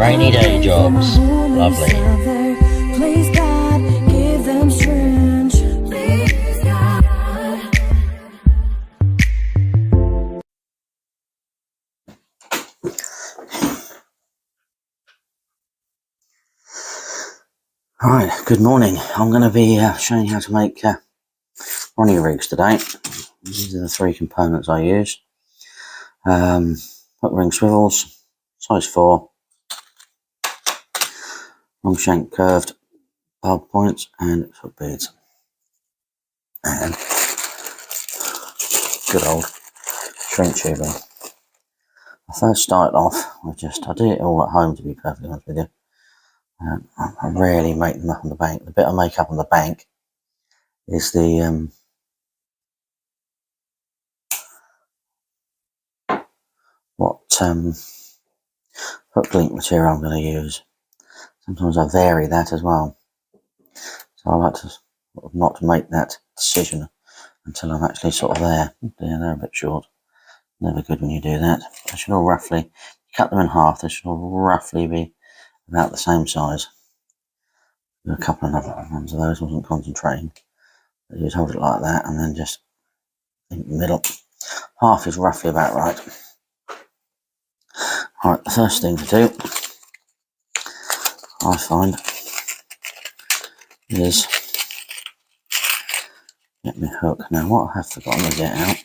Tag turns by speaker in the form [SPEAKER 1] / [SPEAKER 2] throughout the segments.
[SPEAKER 1] rainy day jobs. Lovely.
[SPEAKER 2] Please God, give them strength. Please God.
[SPEAKER 3] Alright, good morning. I'm going to be showing you how to make Ronnie rigs today. These are the three components I use. Hook ring swivels, size 4, long shank curved bulb points and hook beads. And good old shrink tubing. I first started off with I did it all at home, to be perfectly honest with you. I rarely make them up on the bank. The bit I make up on the bank is the hook link material I'm going to use. Sometimes I vary that as well. So I like to not to make that decision until I'm actually sort of there. Yeah, they're a bit short. Never good when you do that. They should all roughly, cut them in half, they should all roughly be about the same size. A couple of other ones of those, wasn't concentrating. But you just hold it like that and then just in the middle. Half is roughly about right. Alright, the first thing to do, I find, is get my hook. Now what I have forgotten to get out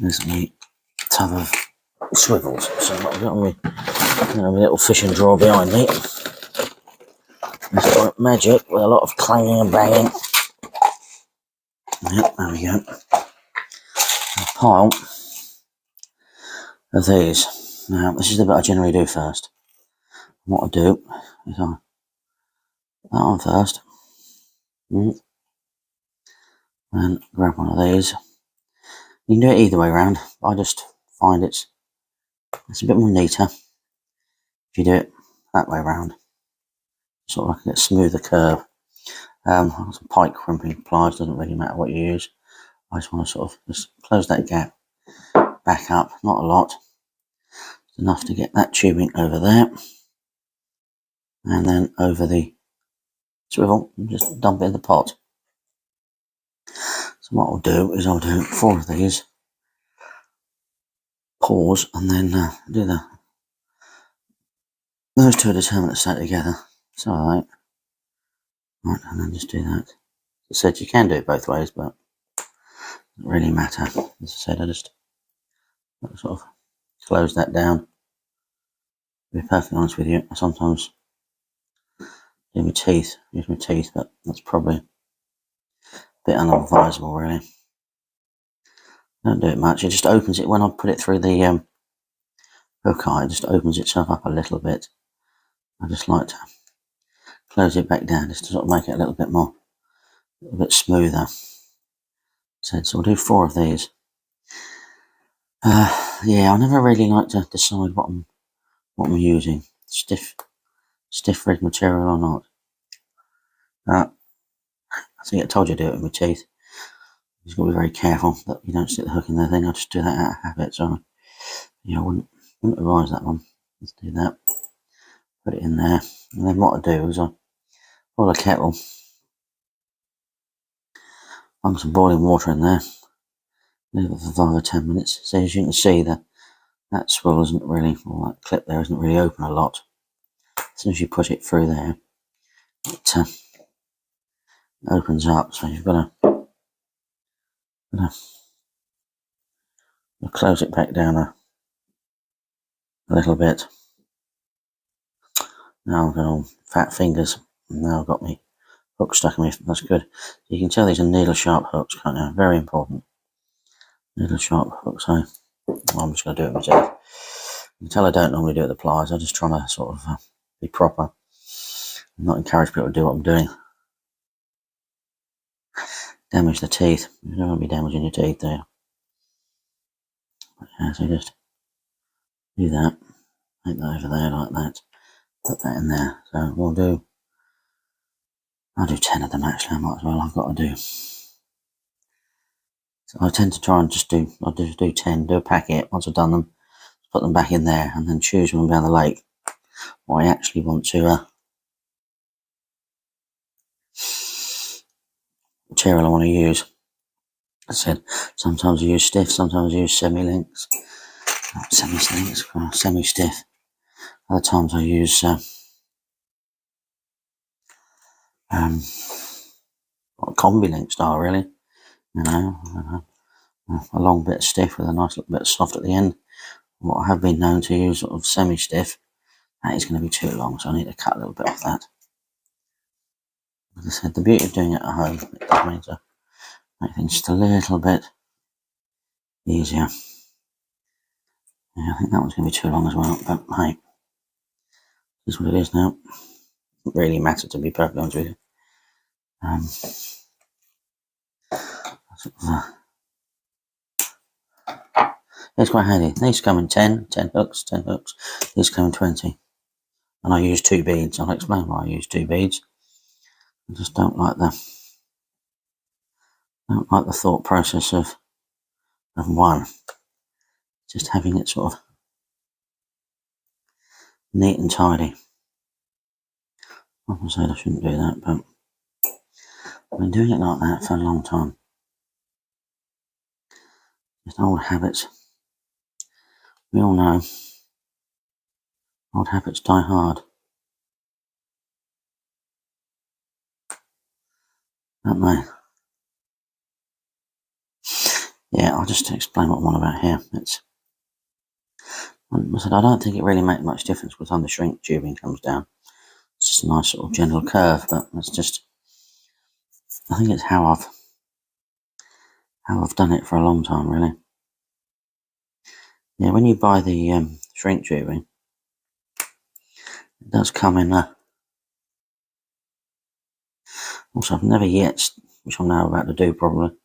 [SPEAKER 3] is my tub of swivels. So I've got my little fishing drawer behind me. It's like magic with a lot of clanging and banging. Yep, there we go. A pile of these. Now this is the bit I generally do first. What I do is I put that on first. And grab one of these. You can do it either way around. I just find it's a bit more neater if you do it that way around. Sort of like a smoother curve. I've got some pike crimping pliers, doesn't really matter what you use. I just want to sort of just close that gap back up, not a lot. It's enough to get that tubing over there. And then over the swivel, and just dump it in the pot. So what I'll do is I'll do 4 of these. Pause and then do those two are determined to stay together. So alright. Right, and then just do that. As I said, you can do it both ways, but it doesn't really matter. As I said, I just sort of close that down. To be perfectly honest with you, I sometimes use my teeth, but that's probably a bit unadvisable, really. Don't do it much. It just opens it when I put it through the hook eye. It just opens itself up a little bit. I just like to close it back down just to sort of make it a little bit smoother. So we'll do 4 of these. Yeah, I never really like to decide what I'm using, stiff rig material or not. I think I told you to do it with my teeth. You've got to be very careful that you don't stick the hook in there. Then I just do that out of habit. So yeah, I wouldn't advise that one. Let's do that. Put it in there, and then what I do is I boil a kettle. Pump some boiling water in there. Leave it for 5 or 10 minutes. So as you can see, that swivel isn't really, or that clip there isn't really open a lot. As soon as you push it through there, it opens up. So you've got to close it back down a little bit. Now I've got all fat fingers, and now I've got my hook stuck in me. That's good. You can tell these are needle sharp hooks, can't you? Very important. Needle sharp hooks. So I'm just going to do it myself. You can tell I don't normally do it with the pliers. I just try to sort of be proper and not encourage people to do what I'm doing. Damage the teeth. You don't want to be damaging your teeth there. But yeah, so just do that. Make that over there like that. Put that in there. So I'll do 10 of them actually. I might as well. I've got to do. So I tend to try and I'll just do 10, do a packet. Once I've done them, put them back in there and then choose when I'm down the lake. what I actually want to material I want to use. I said sometimes I use stiff, sometimes I use semi-links, semi-stiff. Other times I use combi link style, really. You know, a long bit of stiff with a nice little bit of soft at the end. What I have been known to use sort of semi-stiff, that is going to be too long, so I need to cut a little bit off that. As I said, the beauty of doing it at home, it does mean to make things just a little bit easier. Yeah, I think that one's going to be too long as well, but hey, this is what it is now. It doesn't really matter, to be perfectly honest with you. It's quite handy. These come in 10 hooks, 10 hooks. These come in 20. And I use 2 beads. I'll explain why I use 2 beads. I just don't like the thought process of one. Just having it sort of neat and tidy. Like I said, I shouldn't do that, but I've been doing it like that for a long time. Just old habits. We all know old habits die hard, don't they? Yeah, I'll just explain what I'm on about here. I don't think it really makes much difference by the time the shrink tubing comes down. It's just a nice sort of gentle curve, but it's just, I think it's how I've done it for a long time, really. Yeah, when you buy the shrink tubing, it does come in also, I've never yet, which I'm now about to do probably,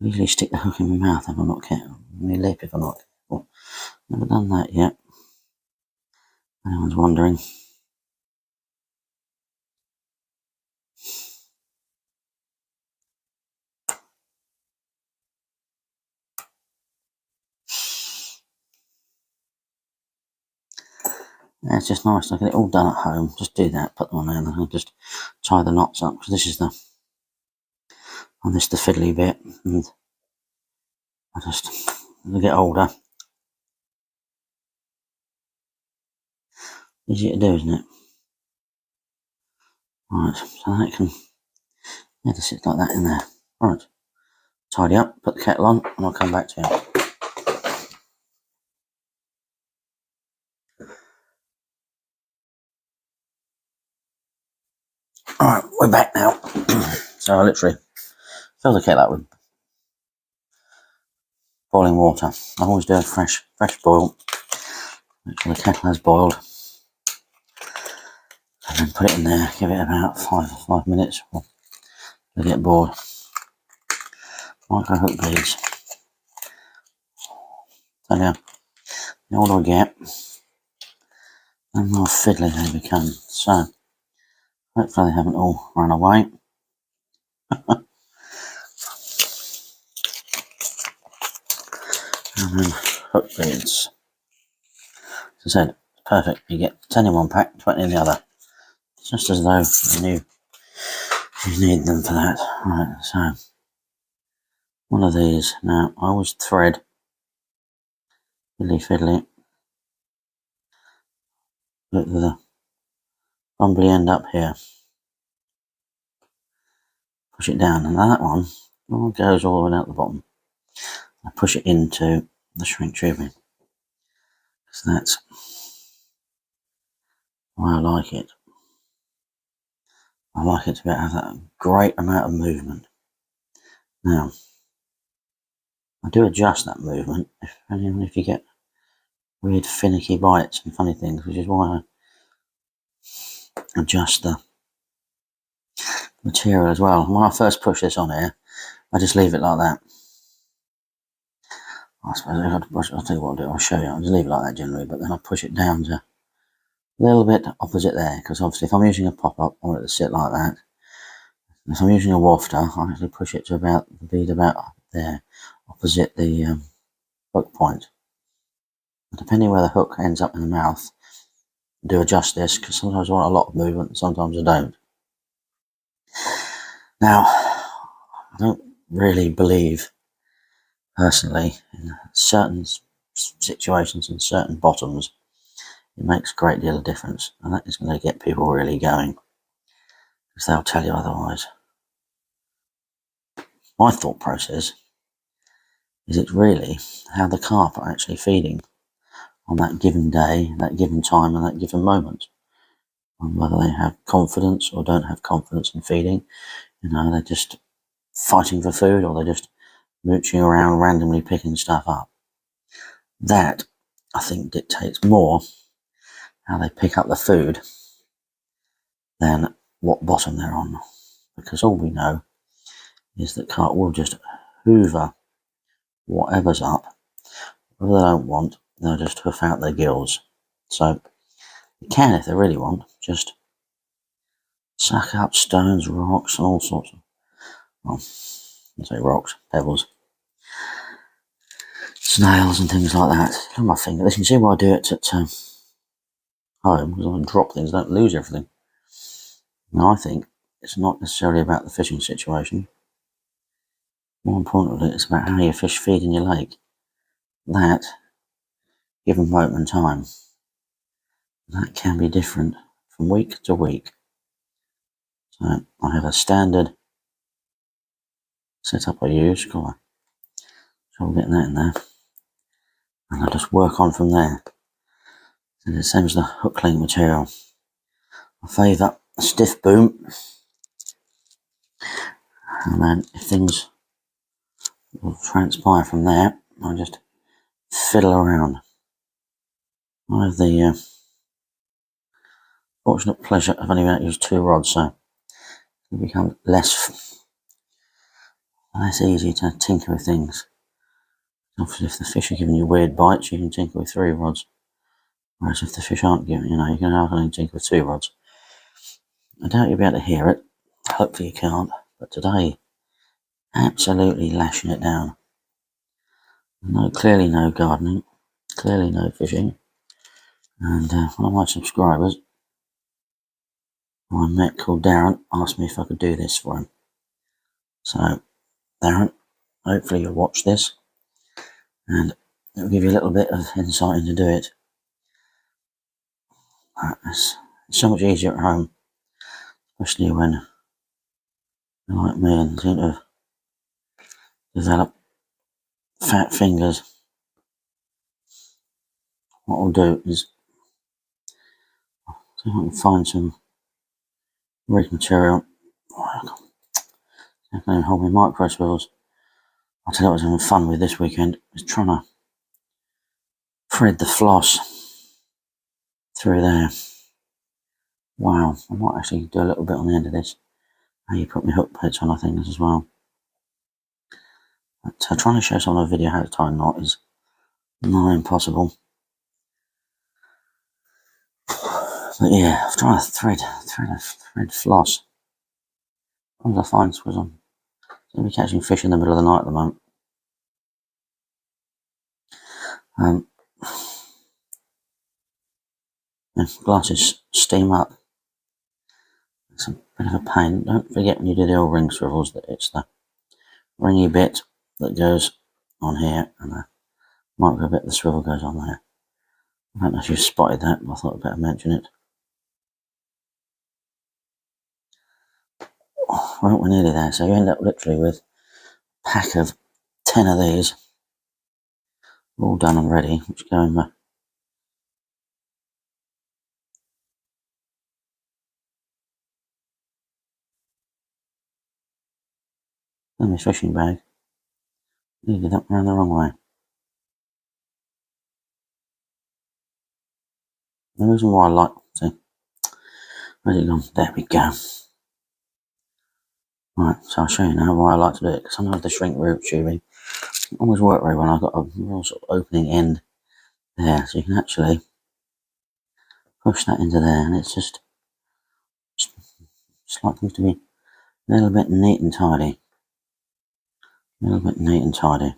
[SPEAKER 3] usually stick the hook in my mouth if I'm not careful, my lip if I'm not careful. Never done that yet. If anyone's wondering. Yeah, it's just nice to get it all done at home. Just do that, put them on there, and I'll just tie the knots up, because this is the fiddly bit, and as I get older, easy to do, isn't it? Right, so that can, just sit like that in there. Right, tidy up, put the kettle on, and I'll come back to you. Alright, we're back now. So I literally fill the kettle up with boiling water. I always do a fresh boil. Make sure the kettle has boiled. And then put it in there, give it about 5 minutes to get bored. Micro hook beads. Tell you, the older I get, the more fiddly they become. So, hopefully they haven't all run away. And then hook beads. As I said, perfect. You get 10 in one pack, 20 in the other. Just as though you knew you need them for that. Right, so one of these. Now, I always thread fiddly with the bumbly end up here. Push it down, and that one all goes all the way out the bottom. I push it into the shrink tubing. So that's why I like it. I like it to have that great amount of movement. Now, I do adjust that movement if you get weird finicky bites and funny things, which is why I adjust the material as well. When I first push this on here, I just leave it like that. I suppose I'll tell you what I'll do, I'll show you. I'll just leave it like that generally, but then I push it down to a little bit opposite there, because obviously if I'm using a pop-up, I want it to sit like that. If I'm using a wafter, I actually push it to about the bead about there, opposite the hook point. But depending where the hook ends up in the mouth, do adjust this, because sometimes I want a lot of movement and sometimes I don't. Now, I don't really believe, personally, in certain situations and certain bottoms, it makes a great deal of difference, and that is going to get people really going, because they'll tell you otherwise. My thought process is it's really how the carp are actually feeding on that given day, that given time, and that given moment. And whether they have confidence or don't have confidence in feeding, they're just fighting for food, or they're just mooching around randomly picking stuff up. That, I think, dictates more how they pick up the food than what bottom they're on. Because all we know is that carp will just hoover whatever's up. Whatever they don't want, they'll just hoof out their gills. So you can, if they really want, just suck up stones, rocks, and all sorts of, well, I say rocks, pebbles, snails and things like that. Look at my finger. You can see why I do it at home, because I can drop things, don't lose everything. Now, I think it's not necessarily about the fishing situation. More importantly, it's about how your fish feed in your lake. That, given moment and time, that can be different from week to week. So I have a standard setup I use. Come on. So I'm getting that in there. And I just work on from there. And the same as the hook link material. I favour a stiff boom. And then if things will transpire from there, I just fiddle around. I have the fortunate pleasure of only having to use 2 rods, so it becomes less easy to tinker with things. Obviously, if the fish are giving you weird bites, you can tinker with 3 rods. Whereas if the fish aren't giving, you can only tinker with 2 rods. I doubt you'll be able to hear it. Hopefully you can't. But today, absolutely lashing it down. Clearly no gardening. Clearly no fishing. And one of my subscribers, who I met, called Darren, asked me if I could do this for him. So, Darren, hopefully you'll watch this. And it'll give you a little bit of insight into do it. It's so much easier at home. Especially when you're like me and seem to develop fat fingers. What I'll do is see if I can find some rig material. I can't even hold my micro swivels. I'll tell you what I was having fun with this weekend, is trying to thread the floss through there. Wow, I might actually do a little bit on the end of this. How you put my hook plates on, I think, as well. But trying to show someone a video how to tie a knot is not impossible. But yeah, I'm trying to thread floss. As long as I find was I'm going to be catching fish in the middle of the night at the moment. If glasses steam up, it's a bit of a pain. Don't forget when you do the old ring swivels that it's the ringy bit that goes on here and the micro bit of the swivel goes on there. I don't know if you spotted that, but I thought I'd better mention it. Well, we're nearly there, so you end up literally with a pack of 10 of these, all done and ready, which go in my fishing bag. You did that around the wrong way. The reason why I like, see, where's it gone? There we go. Right, so I'll show you now why I like to do it, because sometimes the shrink root tubing always work very well. I've got a real sort of opening end there, so you can actually push that into there, and it's just like things to be a little bit neat and tidy. A little bit neat and tidy.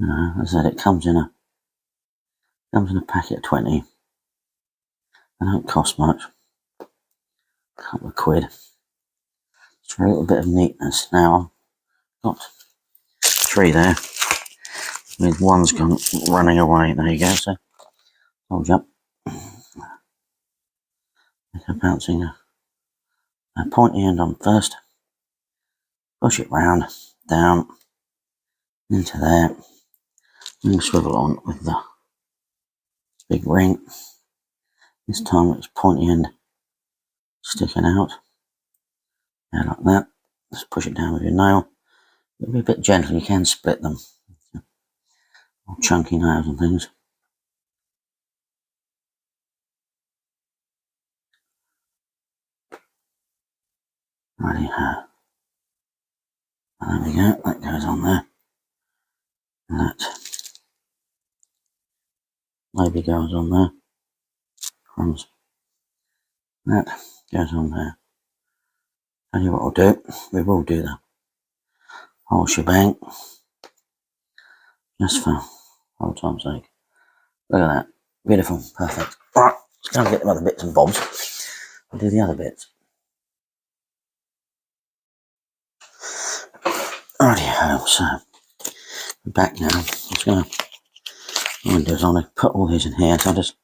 [SPEAKER 3] As I said, it comes in a packet of 20. They don't cost much. A couple of quid. Just for a little bit of neatness. Now I've got 3 there. With one's gone running away. There you go. So hold up. I'm bouncing a pointy end on first. Push it round, down, into there. And swivel on with the big ring. This time it's pointy end sticking out. Yeah, like that. Just push it down with your nail. It'll be a bit gentle, you can split them. Chunky nails and things. Righty ho. There we go, that goes on there. And that maybe goes on there. Crumbs. That goes on there. Tell you what we'll do, we will do the whole shebang. Just for old time's sake. Look at that. Beautiful, perfect. Right, let's go and get the other bits and bobs. We'll do the other bits. Rightio, so we're back now. What I'm going to do is I'm going to put all these in here, so I'll just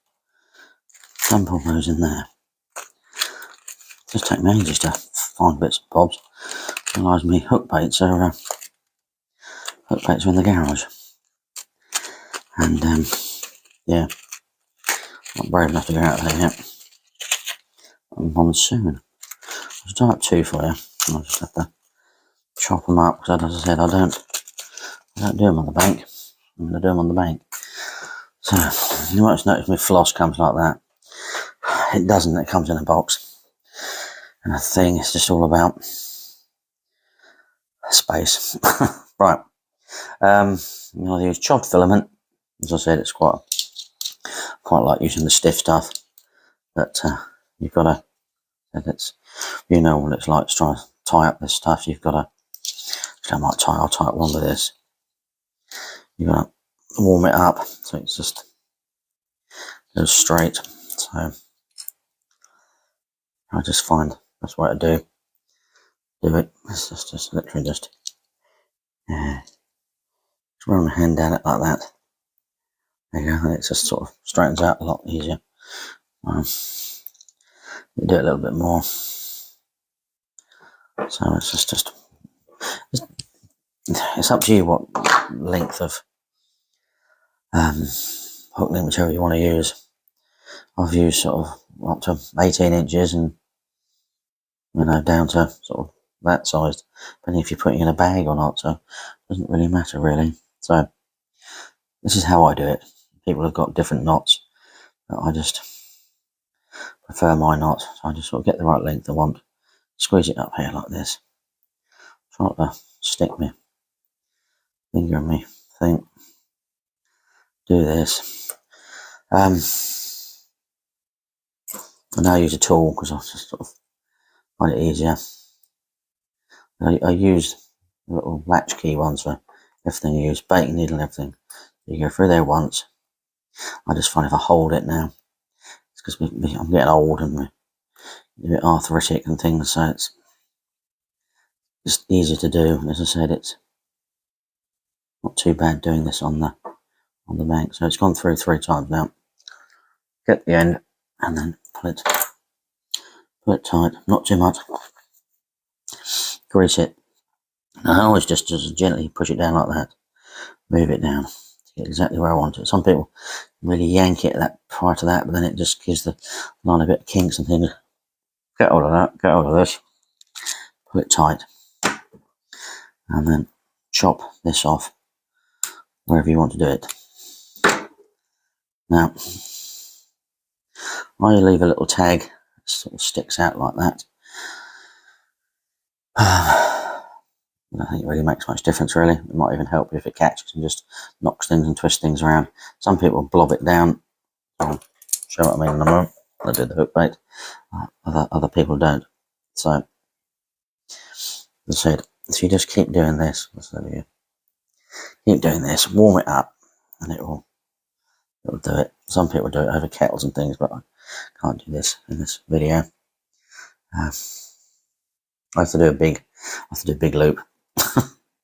[SPEAKER 3] dump all those in there. Just take me ages to find bits and bobs. Realise me hook baits are in the garage. And yeah, not brave enough to go out there yet. I'm on soon. I'll just up 2 for you. I'll just have to chop them up, because as I said, I don't do them on the bank. I'm going to do them on the bank. So you might notice my floss comes like that. It doesn't, it comes in a box. And I think it's just all about space. Right. I'm going to use chopped filament. As I said, it's quite like using the stiff stuff. But you've got to, you know what it's like to try to tie up this stuff. You've got to, I'll tie up one with this. You've got to warm it up so it's just goes straight. So I just find that's what I do it. It's just literally just run my hand down it like that. There you go, and it just sort of straightens out a lot easier. You do it a little bit more. So it's it's up to you what length of hook link material you want to use. I've used sort of up to 18 inches and down to sort of that size, depending if you're putting in a bag or not, so it doesn't really matter really. So this is how I do it. People have got different knots, but I just prefer my knot. So I just sort of get the right length I want, squeeze it up here like this, try not to stick my finger in me thing, do this. I now use a tool because I just sort of find it easier. I use little latchkey ones for everything. You use baiting needle and everything. You go through there once. I just find if I hold it now, it's because I'm getting old and we're a bit arthritic and things, so it's just easier to do. And as I said, it's not too bad doing this on the bank. So it's gone through 3 times now. Get the end and then pull it tight, not too much. Grease it. Now I always just gently push it down like that, move it down to get exactly where I want it. Some people really yank it prior to that, but then it just gives the line a bit of kinks and things. Get hold of that, get hold of this, pull it tight, and then chop this off wherever you want to do it. Now, I leave a little tag that sort of sticks out like that. I don't think it really makes much difference really. It might even help if it catches and just knocks things and twists things around. Some people blob it down. I'll show what I mean in a moment. I do the hook bait. Other people don't. So, as I said, if you just keep doing this, keep doing this, warm it up, and it will do it. Some people do it over kettles and things, but can't do this in this video. I have to do a big loop.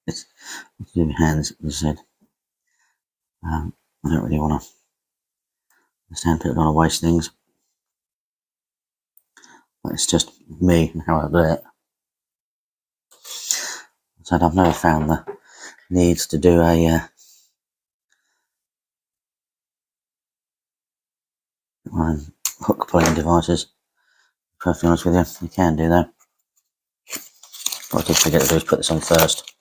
[SPEAKER 3] It's do my hands, as I said. I don't really want to understand people don't want to waste things. But it's just me and how I do it. So I've never found the needs to do a hook pulling devices. Perfectly honest with you, you can do that. What I did forget to do is put this on first.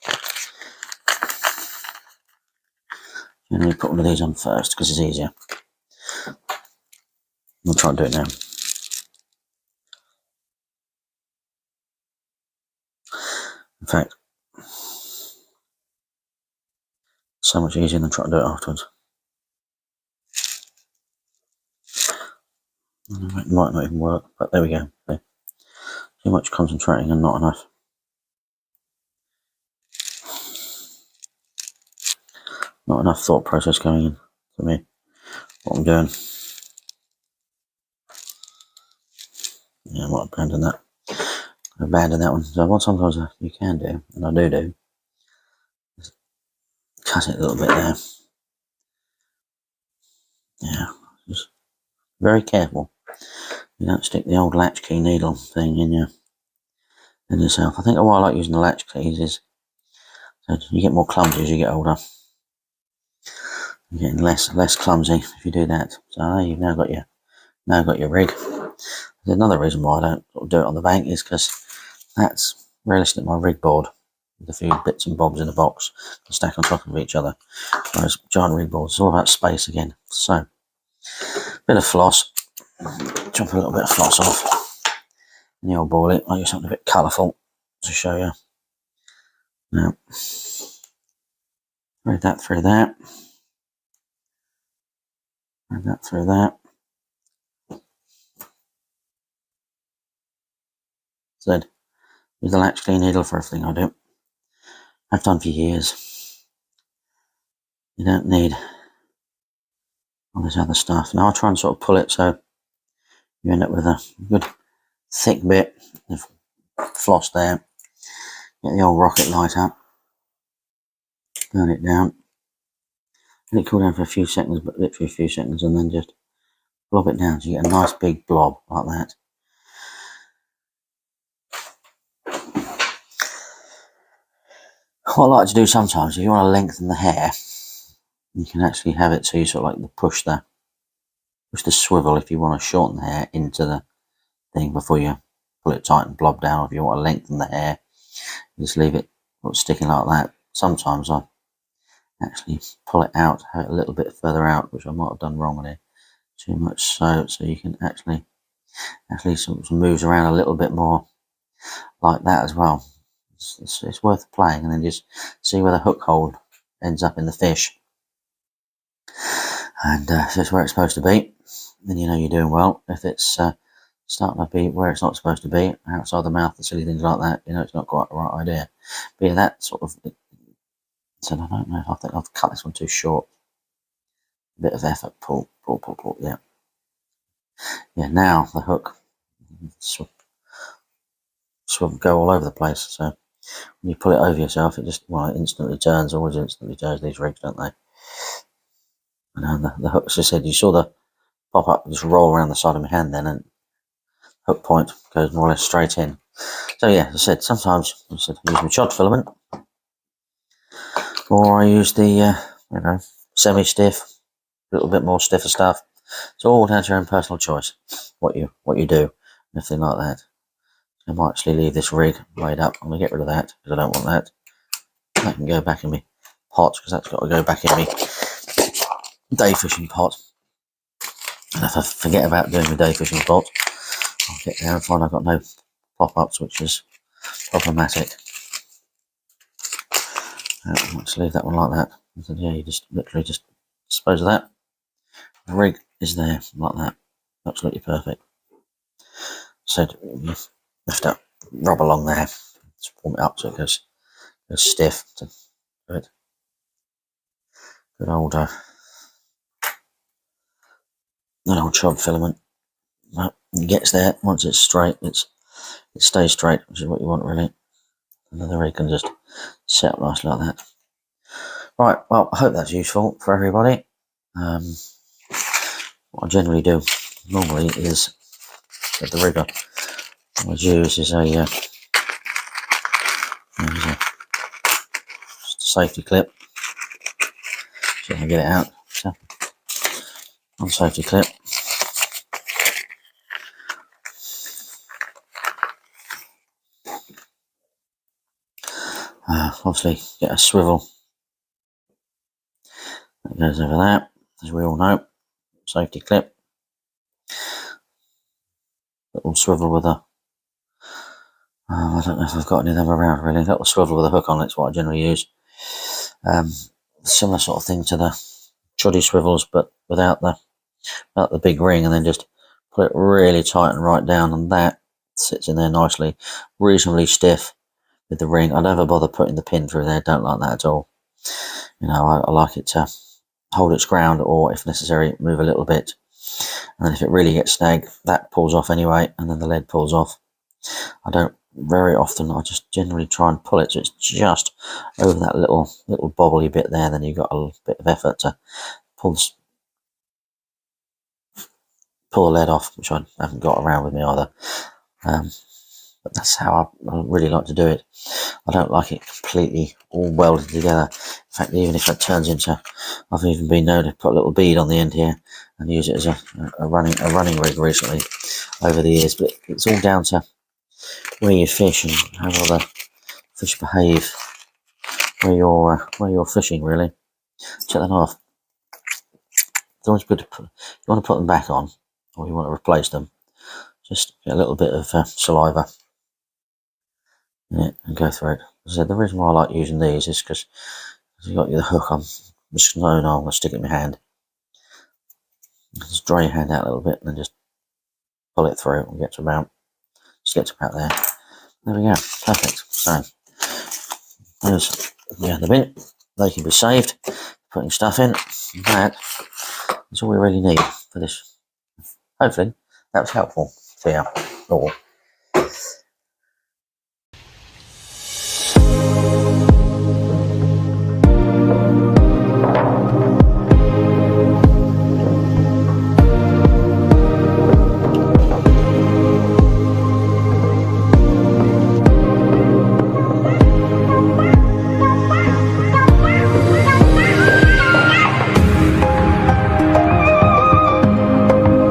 [SPEAKER 3] Generally put one of these on first because it's easier. We'll try and do it now. In fact, so much easier than trying to do it afterwards. It might not even work, but there we go. Okay. Too much concentrating and not enough. Not enough thought process going in for me. What I'm doing. Yeah, I might abandon that. Abandon that one. So what sometimes you can do, and I do, is cut it a little bit there. Yeah, just very careful. You don't stick the old latchkey needle thing in yourself. I think why I like using the latchkeys is so you get more clumsy as you get older. You're getting less clumsy if you do that. So you've now got your rig. There's another reason why I don't sort of do it on the bank is because that's realistic my rig board with a few bits and bobs in a box and stack on top of each other. Whereas giant rig boards, it's all about space again. So bit of floss. Chop a little bit of floss off. And you'll boil it. I'll use something a bit colourful to show you. Now, thread that through that. Thread that through that. Said, use the latchkey needle for everything I do. I've done for years. You don't need all this other stuff. Now I'll try and sort of pull it so you end up with a good thick bit of floss there. Get the old rocket light up. Burn it down. Let it cool down for a few seconds, but literally a few seconds, and then just blob it down so you get a nice big blob like that. What I like to do sometimes, if you want to lengthen the hair, you can actually have it so you sort of like push the swivel if you want to shorten the hair into the thing before you pull it tight and blob down. If you want to lengthen the hair, you just leave it sticking like that. Sometimes I actually pull it out, have it a little bit further out, which I might have done wrong there. Too much so you can actually sort of moves around a little bit more like that as well. It's worth playing and then just see where the hook hold ends up in the fish. And if it's where it's supposed to be, then you know you're doing well. If it's starting to be where it's not supposed to be, outside the mouth and silly things like that, you know it's not quite the right idea. But yeah, that sort of, so I don't know, I think I've cut this one too short. A bit of effort, pull, yeah. Yeah, now the hook go all over the place, so when you pull it over yourself, it just, well, it instantly turns, always instantly turns, these rigs, don't they? And the hook, as I said, you saw the pop up, just roll around the side of my hand then, and hook point goes more or less straight in. So yeah, as I said, sometimes I use my chod filament, or I use the, semi-stiff, a little bit more stiffer stuff. It's all down to your own personal choice, what you do, and everything like that. I might actually leave this rig laid up. I'm going to get rid of that because I don't want that. That can go back in my pot because that's got to go back in my day fishing pot. And if I forget about doing my day fishing pot, I'll get there and find I've got no pop-ups, which is problematic. Let's leave that one like that. And so, yeah, you just literally just dispose of that. The rig is there like that. Absolutely perfect. So you have to rub along there, just warm it up so it goes stiff. Good old chod filament. But it gets there. Once it's straight, it stays straight, which is what you want really. And then the rig can just set up nicely like that. Right, well, I hope that's useful for everybody. What I generally do normally is that the rigger I would use is just a safety clip. So I can get it out. So, on safety clip. Obviously, get a swivel that goes over that, as we all know. Safety clip. Little swivel with a. I don't know if I've got any of them around really. Little swivel with a hook on it's what I generally use. Similar sort of thing to the choddy swivels, but without the big ring, and then just put it really tight and right down, and that sits in there nicely, reasonably stiff with the ring. I never bother putting the pin through there. Don't like that at all. You know, I like it to hold its ground, or if necessary, move a little bit. And then if it really gets snagged, that pulls off anyway, and then the lead pulls off. I don't very often. I just generally try and pull it so it's just over that little bobbly bit there. Then you've got a bit of effort to pull the lead off, which I haven't got around with me either. But that's how I really like to do it. I don't like it completely all welded together. In fact, even if it turns into, I've even been known to put a little bead on the end here and use it as a running rig recently over the years. But it's all down to where you fish and how well the fish behave where you're fishing really. Check that off. It's always good to put, you want to put them back on, or you want to replace them. Just get a little bit of saliva in it and go through it. As I said, the reason why I like using these is because you've got the hook on. I'm just I'm going to stick it in my hand. Just dry your hand out a little bit and then just pull it through and get to about there. There we go. Perfect. So there's the bin. They can be saved. Putting stuff in. That is all we really need for this. Hopefully that was helpful for you all.